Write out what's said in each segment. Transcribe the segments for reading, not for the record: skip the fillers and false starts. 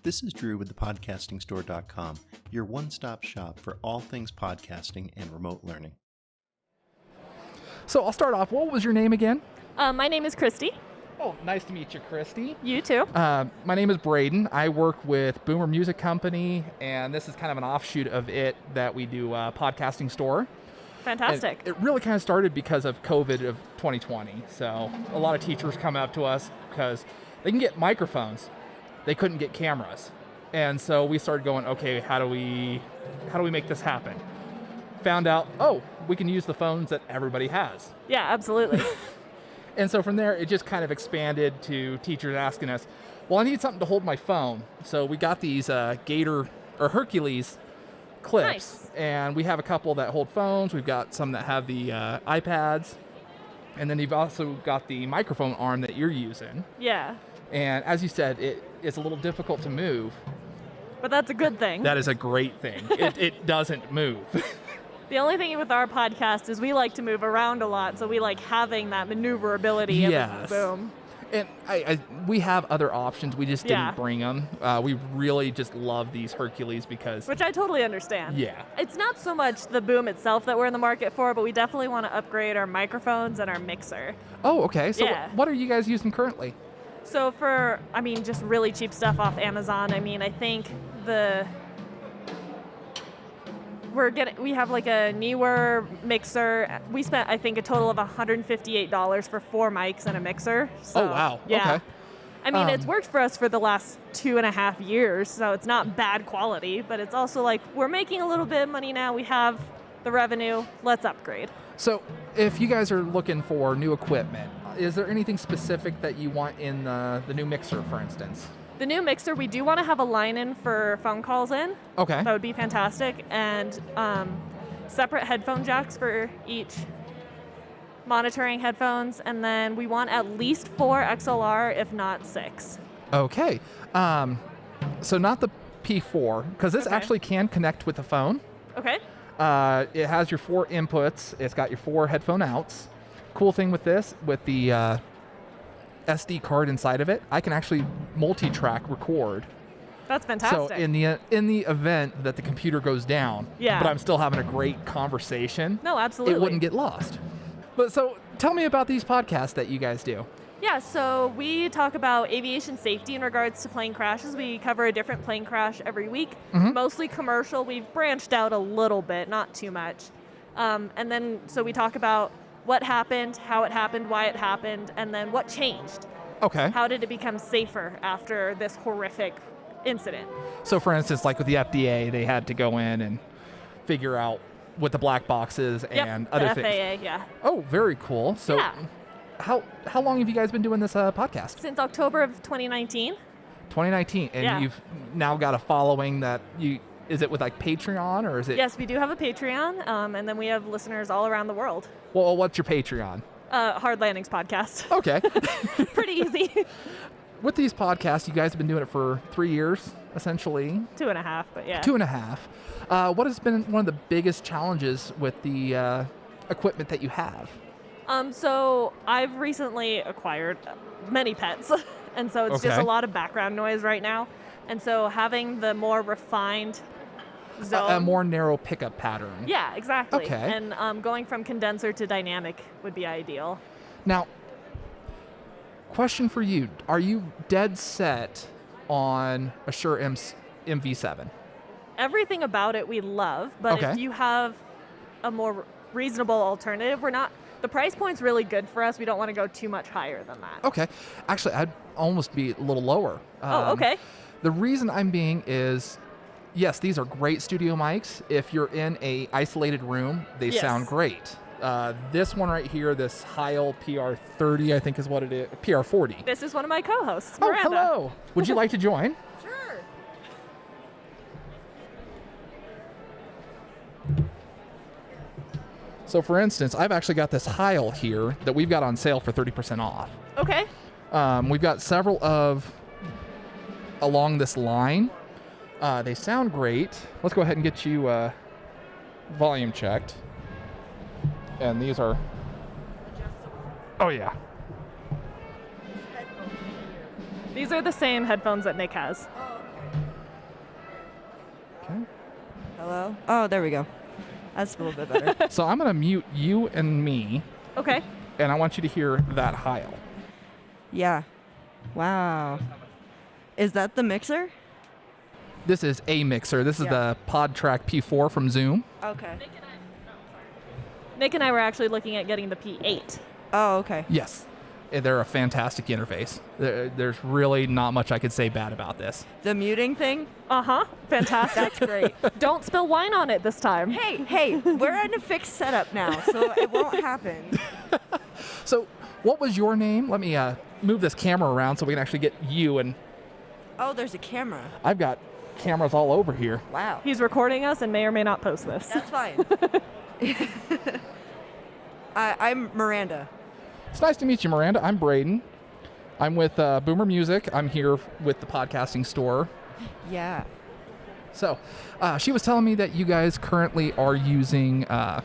This is Drew with thepodcastingstore.com, your one-stop shop for all things podcasting and remote learning. So I'll start off. What was your name again? My name is Christie. Oh, nice to meet you, Christie. You too. My name is Braden. I work with Boomer Music Company, and this is kind of an offshoot of it that we do podcasting store. Fantastic. And it really kind of started because of COVID of 2020. So a lot of teachers come up to us because they can get microphones. They couldn't get cameras. And so we started going, okay, how do we make this happen? Found out, we can use the phones that everybody has. Yeah, absolutely. And so from there, it just kind of expanded to teachers asking us, well, I need something to hold my phone. So we got these Gator or Hercules clips. Nice. And we have a couple that hold phones. We've got some that have the iPads. And then you've also got the microphone arm that you're using. Yeah. And as you said, it's a little difficult to move. But that's a good thing. That is a great thing. It doesn't move. The only thing with our podcast is we like to move around a lot, so we like having that maneuverability of a boom. And we have other options. We just didn't bring them. We really just love these Hercules because... Which I totally understand. Yeah. It's not so much the boom itself that we're in the market for, but we definitely want to upgrade our microphones and our mixer. Oh, okay. So Yeah. what are you guys using currently? So for, just really cheap stuff off Amazon, I think we have like a newer mixer. We spent, I think, a total of $158 for 4 mics and a mixer. So, oh, wow. Yeah. Okay. It's worked for us for the last 2.5 years, so it's not bad quality, but it's also like we're making a little bit of money now. We have the revenue. Let's upgrade. So if you guys are looking for new equipment, is there anything specific that you want in the new mixer, for instance? The new mixer, we do want to have a line-in for phone calls in. Okay. That would be fantastic. And separate headphone jacks for each monitoring headphones. And then we want at least 4 XLR, if not 6. Okay. So not the P4, because this actually can connect with the phone. Okay. It has your 4 inputs. It's got your 4 headphone outs. Cool thing with this, with the SD card inside of it, I can actually multi-track record. That's fantastic. So in the event that the computer goes down, but I'm still having a great conversation, no, absolutely, it wouldn't get lost. But so tell me about these podcasts that you guys do. Yeah, so we talk about aviation safety in regards to plane crashes. We cover a different plane crash every week, mostly commercial. We've branched out a little bit, not too much. And then so we talk about what happened, how it happened, why it happened, and then what changed. Okay. How did it become safer after this horrific incident? So for instance, like with the FDA, they had to go in and figure out what the black boxes and other things. FAA, yeah. Oh, very cool. So how long have you guys been doing this podcast? Since October of 2019. 2019, and you've now got a following that is it with like Patreon or is it? Yes, we do have a Patreon, and then we have listeners all around the world. Well, what's your Patreon? Hard Landings Podcast. Okay. Pretty easy. With these podcasts, you guys have been doing it for 3 years, essentially. 2.5, but yeah. 2.5. What has been one of the biggest challenges with the equipment that you have? So I've recently acquired many pets, and so it's just a lot of background noise right now. And so having the more refined zone. A more narrow pickup pattern. Yeah, exactly. Okay. And going from condenser to dynamic would be ideal. Now, question for you. Are you dead set on a Shure MV7? Everything about it we love, but if you have a more reasonable alternative, the price point's really good for us. We don't want to go too much higher than that. Okay. Actually, I'd almost be a little lower. Okay. The reason I'm being is, yes, these are great studio mics. If you're in a isolated room, they sound great. This one right here, this Heil PR30, I think is what it is, PR40. This is one of my co-hosts, Miranda. Oh, hello. Would you like to join? Sure. So for instance, I've actually got this Heil here that we've got on sale for 30% off. Okay. We've got several of along this line. They sound great. Let's go ahead and get you volume checked. And these are... Oh, yeah. These are the same headphones that Nick has. Hello? Oh, there we go. That's a little bit better. So I'm going to mute you and me, Okay. and I want you to hear that Heil. Yeah. Wow. Is that the mixer? This is a mixer. This is Yeah. the PodTrack P4 from Zoom. Okay. Nick and I were actually looking at getting the P8. Oh, okay. Yes. They're a fantastic interface. There's really not much I could say bad about this. The muting thing? Uh-huh. Fantastic. That's great. Don't spill wine on it this time. Hey, we're in a fixed setup now, so it won't happen. So what was your name? Let me move this camera around so we can actually get you. And Oh, there's a camera. I've got cameras all over here. Wow. He's recording us and may or may not post this. That's fine. I'm Miranda. It's nice to meet you, Miranda. I'm Braden. I'm with Boomer Music. I'm here with the podcasting store. Yeah. So she was telling me that you guys currently are using a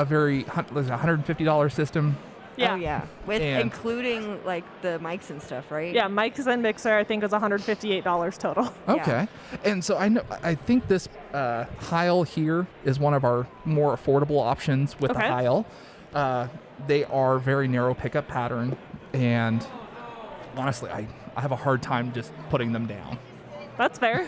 very $150 system. Yeah. Oh, yeah. With And- including like the mics and stuff, right? Yeah, mics and mixer, I think, was $158 total. Okay. And so I think this Heil here is one of our more affordable options with the Okay. Heil. They are very narrow pickup pattern, and honestly, I have a hard time just putting them down. That's fair.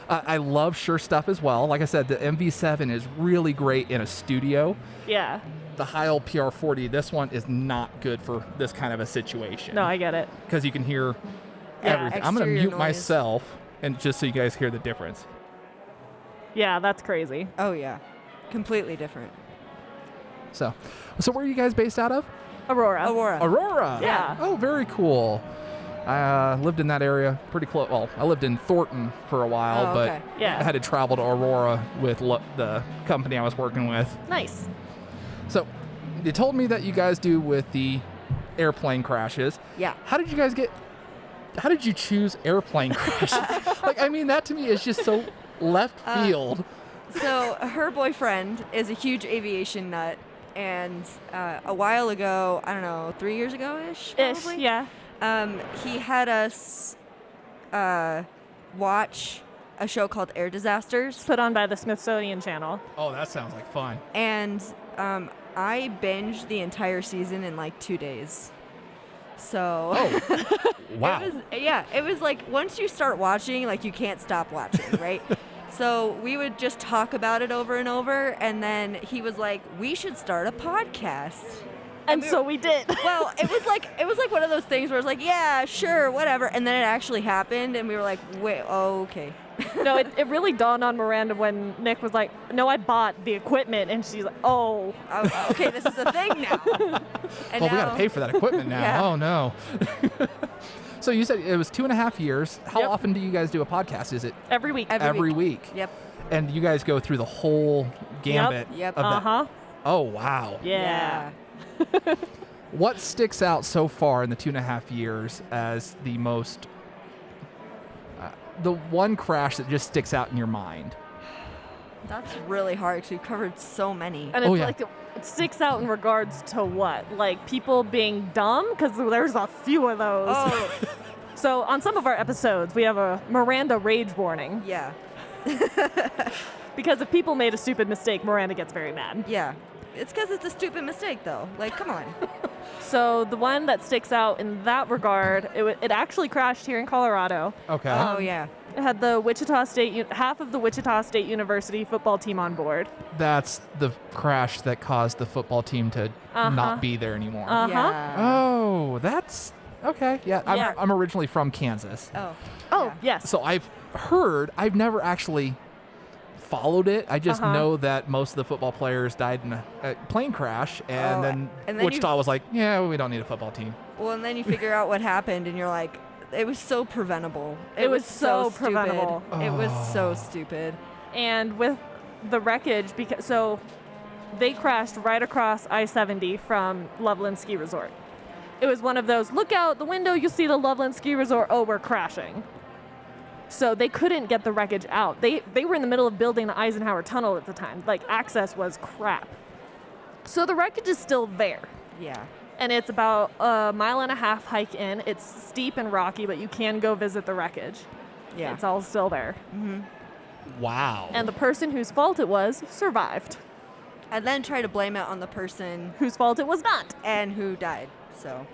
I love Shure stuff as well. Like I said, the MV7 is really great in a studio. Yeah. The Heil PR40, this one is not good for this kind of a situation. No, I get it. Because you can hear Yeah, everything. I'm going to exterior mute noise. myself, and just so you guys hear the difference. Yeah, that's crazy. Oh, yeah. Completely different. So where are you guys based out of? Aurora. Aurora. Yeah. Oh, very cool. I lived in that area pretty close. Well, I lived in Thornton for a while, Oh, but okay. Yeah. I had to travel to Aurora with the company I was working with. Nice. So you told me that you guys do with the airplane crashes. Yeah. How did you choose airplane crashes? Like, I mean, that to me is just so left field. So her boyfriend is a huge aviation nut, and a while ago, I don't know, 3 years ago-ish? Ish, probably? yeah. He had us watch a show called Air Disasters, Put on by the Smithsonian Channel. Oh, that sounds like fun. and I binged the entire season in like 2 days. So Oh, wow. it was like once you start watching, like you can't stop watching, right? So we would just talk about it over and over, and then he was like, "We should start a podcast." And so we did. Well, it was like one of those things where it's like, "Yeah, sure, whatever," and then it actually happened, and we were like, "Wait, oh, okay." No, it really dawned on Miranda when Nick was like, "No, I bought the equipment," and she's like, "Oh." Oh, okay, this is a thing now. And Well, we got now- to pay for that equipment now. Yeah. Oh, no. So you said it was 2.5 years. How Yep. often do you guys do a podcast? Is it Every week. Every week? Yep. And you guys go through the whole gambit Yep. of that? Uh-huh. Oh, wow. Yeah. What sticks out so far in the 2.5 years as the most, the one crash that just sticks out in your mind? That's really hard because we've covered so many. And it's Oh, yeah. like it sticks out in regards to what? Like people being dumb? Because there's a few of those. Oh, So on some of our episodes, we have a Miranda rage warning. yeah. Because if people made a stupid mistake, Miranda gets very mad. Yeah. It's because it's a stupid mistake, though. Like, come on. So the one that sticks out in that regard, it actually crashed here in Colorado. Okay. Oh, yeah. It had the Wichita State, half of the Wichita State University football team on board. That's the crash that caused the football team to Uh-huh. not be there anymore. Yeah. Oh, that's okay. Yeah, Yeah. I'm originally from Kansas. Oh. Oh, Yeah. yes. So I've never actually followed it. I just Uh-huh. know that most of the football players died in a plane crash, and Oh, then and then Wichita was like, yeah, we don't need a football team. Well, and then you figure out what happened, and you're like, it was so preventable. It was so stupid. preventable. It was Oh. so stupid. And with the wreckage, so they crashed right across I-70 from Loveland Ski Resort. It was one of those, look out the window, you'll see the Loveland Ski Resort, oh, we're crashing. So they couldn't get the wreckage out. They were in the middle of building the Eisenhower Tunnel at the time. Like, access was crap. So the wreckage is still there. Yeah. And it's about a 1.5 mile hike in. It's steep and rocky, but you can go visit the wreckage. Yeah. It's all still there. Wow. And the person whose fault it was survived, And then try to blame it on the person whose fault it was not. and who died. So,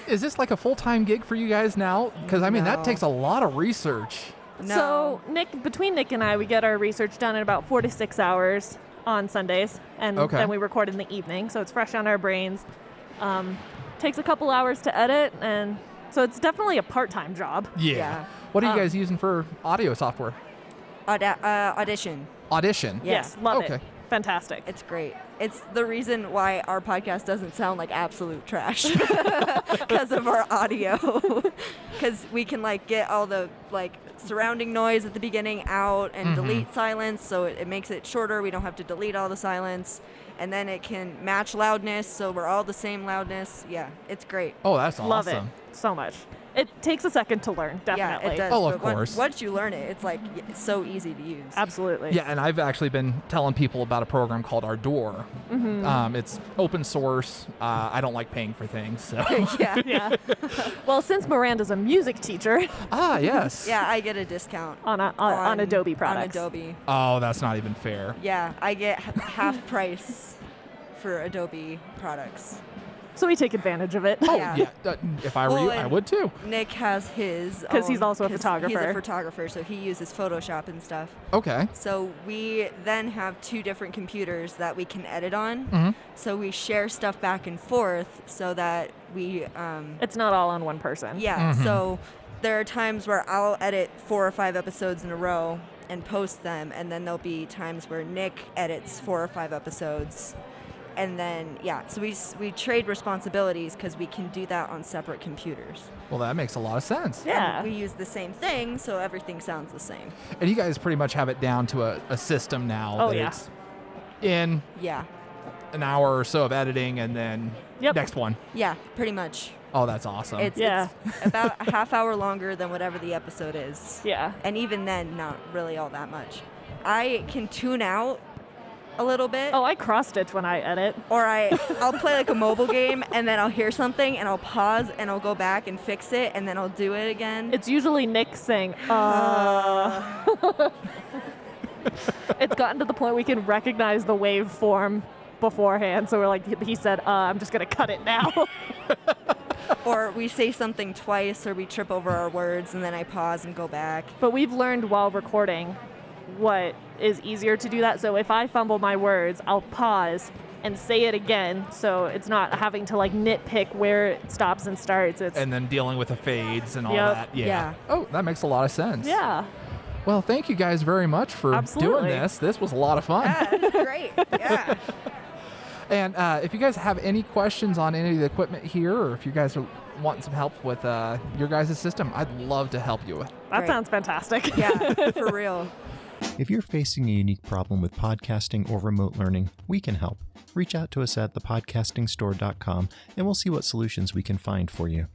is this like a full-time gig for you guys now? Because, I mean, that No. takes a lot of research. No. So between Nick and I, we get our research done in about 4 to 6 hours on Sundays, and Okay. then we record in the evening, so it's fresh on our brains. Takes a couple hours to edit, and so it's definitely a part-time job. Yeah. What are you guys using for audio software? Audition. Audition. Yeah. Yes, love Okay. it. Fantastic. It's great. It's the reason why our podcast doesn't sound like absolute trash because of our audio. Because we can like get all the like surrounding noise at the beginning out and delete silence, so it makes it shorter. We don't have to delete all the silence, and then it can match loudness, so we're all the same loudness. Yeah, it's great. Oh, that's Love awesome. it so much. It takes a second to learn, definitely. Yeah, it does. Oh, of but course. Once you learn it, it's like it's so easy to use. Absolutely. Yeah, and I've actually been telling people about a program called Ardor. It's open source. I don't like paying for things, so. Yeah. Yeah. Well, since Miranda's a music teacher Ah, yes. Yeah, I get a discount on Adobe products. On Adobe. Oh, that's not even fair. Yeah, I get half price for Adobe products. So we take advantage of it. Oh, Yeah. yeah. If I were Well, you, I and would too. Nick has his 'Cause he's own- also a 'cause He's photographer. a photographer, so he uses Photoshop and stuff. Okay. So we then have 2 different computers that we can edit on. Mhm. So we share stuff back and forth so that we, It's not all on one person. yeah. So there are times where I'll edit 4 or 5 episodes in a row and post them, and then there'll be times where Nick edits 4 or 5 episodes. And then, yeah, so we trade responsibilities because we can do that on separate computers. Well, that makes a lot of sense. Yeah. And we use the same thing, so everything sounds the same. And you guys pretty much have it down to a system now. Oh, that yeah. It's in Yeah. an hour or so of editing and then Yep. next one. Yeah, pretty much. Oh, that's awesome. It's about a half hour longer than whatever the episode is. Yeah. And even then, not really all that much. I can tune out a little bit. Oh, I cross-stitch when I edit. Or I'll play like a mobile game, and then I'll hear something, and I'll pause, and I'll go back and fix it, and then I'll do it again. It's usually Nick saying, It's gotten to the point we can recognize the waveform beforehand, so we're like, he said, I'm just going to cut it now. Or we say something twice, or we trip over our words, and then I pause and go back. But we've learned while recording what is easier to do that. So if I fumble my words, I'll pause and say it again, so it's not having to like nitpick where it stops and starts. It's and then dealing with the fades and all Yep. that. Yeah. Yeah. Oh, that makes a lot of sense. yeah. Well, thank you guys very much for Absolutely. doing this. This was a lot of fun. Yeah, great. Yeah. And if you guys have any questions on any of the equipment here, or if you guys are wanting some help with your guys' system, I'd love to help you with. That Great. sounds fantastic. Yeah, for real. If you're facing a unique problem with podcasting or remote learning, we can help. Reach out to us at thepodcastingstore.com and we'll see what solutions we can find for you.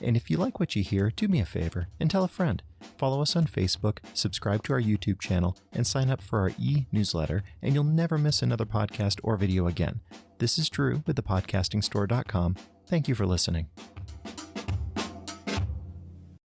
And if you like what you hear, do me a favor and tell a friend. Follow us on Facebook, subscribe to our YouTube channel, and sign up for our e-newsletter, and you'll never miss another podcast or video again. This is Drew with thepodcastingstore.com. Thank you for listening.